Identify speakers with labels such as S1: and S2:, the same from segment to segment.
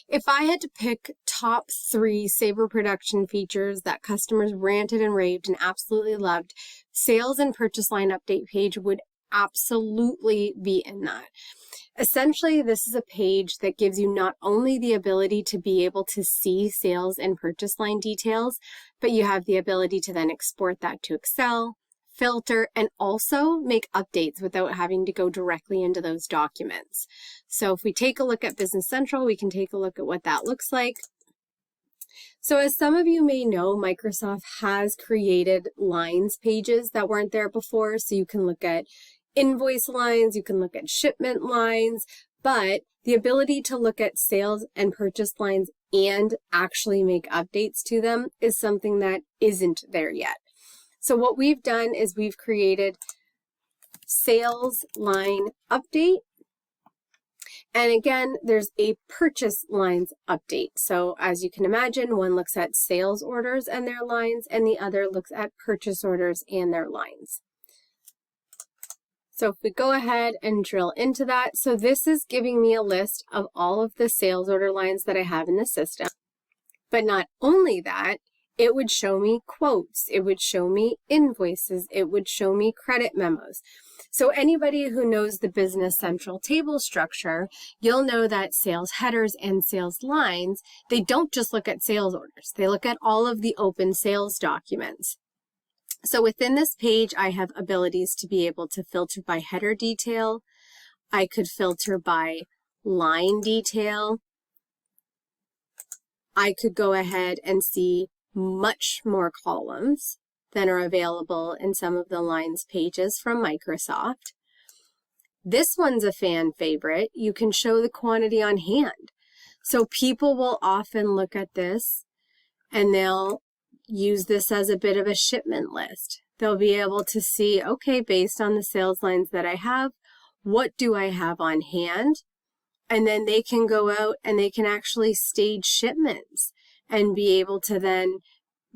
S1: If I had to pick top 3 Sabre production features that customers ranted and raved and absolutely loved, sales and purchase line update page would absolutely be in that. Essentially, this is a page that gives you not only the ability to be able to see sales and purchase line details, but you have the ability to then export that to Excel, filter, and also make updates without having to go directly into those documents. So if we take a look at Business Central, we can take a look at what that looks like. So as some of you may know, Microsoft has created lines pages that weren't there before. So you can look at invoice lines, you can look at shipment lines, but the ability to look at sales and purchase lines and actually make updates to them is something that isn't there yet. So what we've done is we've created sales line update. And again, there's a purchase lines update. So as you can imagine, one looks at sales orders and their lines, and the other looks at purchase orders and their lines. So if we go ahead and drill into that, so this is giving me a list of all of the sales order lines that I have in the system. But not only that, it would show me quotes, it would show me invoices, it would show me credit memos. So anybody who knows the Business Central table structure, you'll know that sales headers and sales lines, they don't just look at sales orders, they look at all of the open sales documents. So within this page, I have abilities to be able to filter by header detail. I could filter by line detail. I could go ahead and see much more columns than are available in some of the lines pages from Microsoft. This one's a fan favorite. You can show the quantity on hand. So people will often look at this and they'll use this as a bit of a shipment list. They'll be able to see, okay, based on the sales lines that I have, what do I have on hand? And then they can go out and they can actually stage shipments and be able to then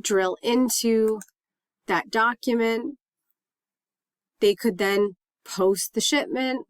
S1: drill into that document. They could then post the shipment,